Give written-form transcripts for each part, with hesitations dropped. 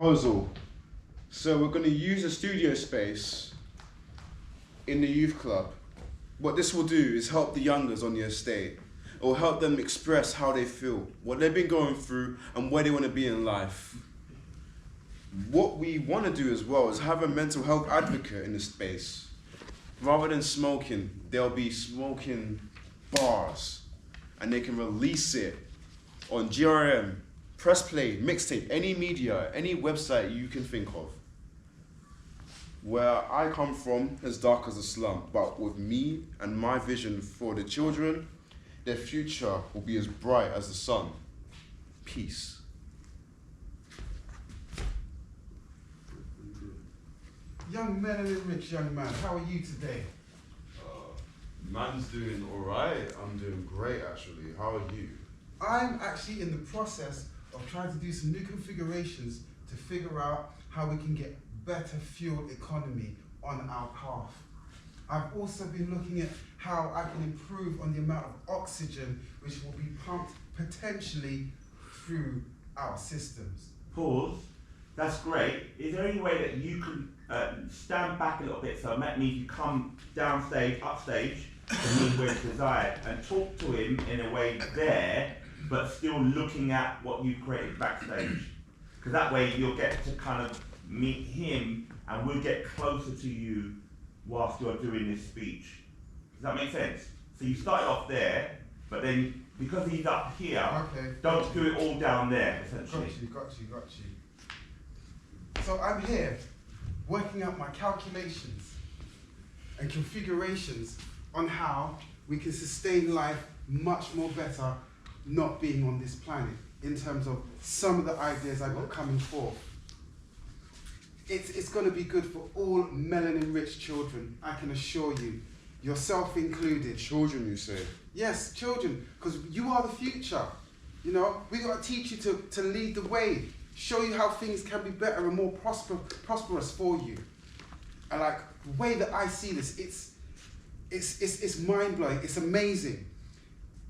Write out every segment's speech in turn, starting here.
Proposal. So we're going to use a studio space in the youth club. What this will do is help the youngers on the estate. It will help them express how they feel, what they've been going through, and where they want to be in life. What we want to do as well is have a mental health advocate in the space. Rather than smoking, they'll be smoking bars, and they can release it on GRM, press play, mixtape, any media, any website you can think of. Where I come from is dark as a slum, but with me and my vision for the children, their future will be as bright as the sun. Peace. Young melanin rich young man, how are you today? Man's doing alright. I'm doing great actually. How are you? I'm actually in the process of trying to do some new configurations to figure out how we can get better fuel economy on our path. I've also been looking at how I can improve on the amount of oxygen which will be pumped potentially through our systems. Pause. That's great. Is there any way that you can stand back a little bit, so that means you come downstage, upstage, to me where it's desired, and talk to him in a way there, but still looking at what you created backstage? Because that way you'll get to kind of meet him, and we'll get closer to you whilst you're doing this speech. Does that make sense? So you started off there, but then because he's up here, Okay. don't do it all down there, essentially. Got you. So I'm here working out my calculations and configurations on how we can sustain life much more better not being on this planet, in terms of some of the ideas I've got coming forth. It's going to be good for all melanin-rich children, I can assure you, yourself included. Children, you say? Yes, children, because you are the future. You know, we got to teach you to lead the way, show you how things can be better and more prosperous for you. And like the way that I see this, it's mind-blowing, it's amazing.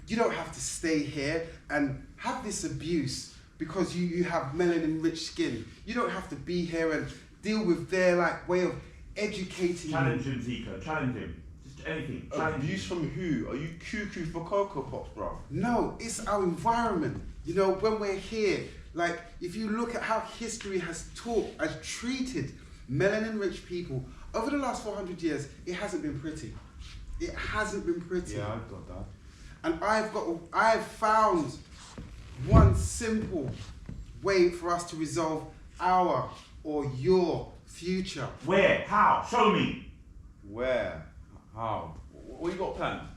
You don't have to stay here and have this abuse because you have melanin-rich skin. You don't have to be here and deal with their like way of educating Challenge you. him, Ziko. Challenge him. Just anything. Challenge Abuse him. from who? Are you cuckoo for Cocoa Pops, bro? No, it's our environment. You know, when we're here, like if you look at how history has treated melanin-rich people over the last 400 years, it hasn't been pretty. It hasn't been pretty. Yeah, I've got that. And I've found one simple way for us to resolve our or your future. Where? How? Show me. Where? How? What you got planned?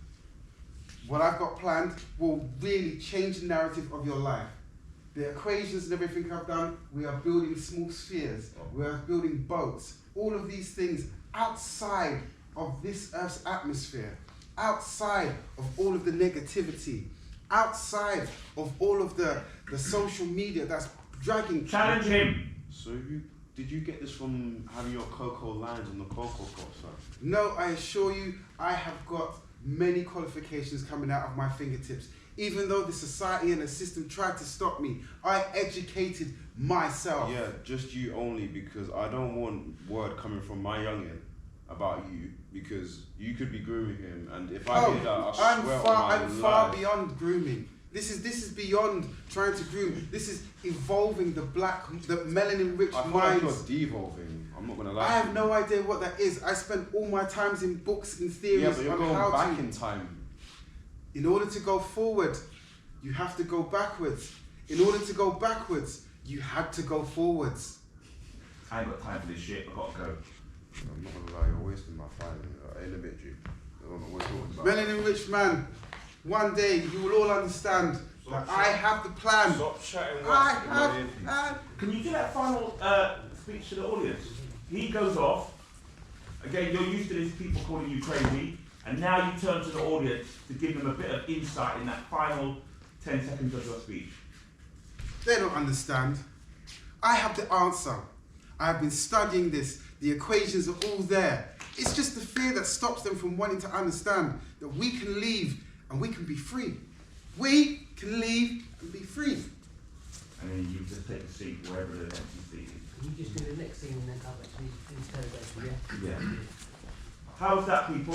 What I've got planned will really change the narrative of your life. The equations and everything I've done, we are building small spheres, we are building boats, all of these things outside of this Earth's atmosphere, outside of all of the negativity, outside of all of the social media that's dragging. Challenge him. So did you get this from having your cocoa lines on the Cocoa Pops, sir? No, I assure you, I have got many qualifications coming out of my fingertips. Even though the society and the system tried to stop me, I educated myself. Yeah, just you only, because I don't want word coming from my youngin about you, because you could be grooming him, and if I hear that, I swear I'm far beyond grooming. This is beyond trying to groom. This is evolving the melanin-rich I feel minds. like you're devolving. I'm not gonna lie. I have no idea what that is. I spent all my times in books and theories Yeah, but you're on going how back to. in time. In order to go forward, you have to go backwards. In order to go backwards, you had to go forwards. I ain't got time for this shit. I gotta go. I'm not gonna lie, you're wasting my time in a bit, G. I don't know what you're talking about. Melanin-rich man, one day you will all understand that I have the plan. Stop chatting. Can you do that final speech to the audience? He goes off. Again, you're used to these people calling you crazy, and now you turn to the audience to give them a bit of insight in that final 10 seconds of your speech. They don't understand. I have the answer. I have been studying this. The equations are all there. It's just the fear that stops them from wanting to understand that we can leave and we can be free. We can leave and be free. And then you just take a seat wherever the empty seat is. next scene and then come back to the interrogation, yeah? Yeah. How's that, people?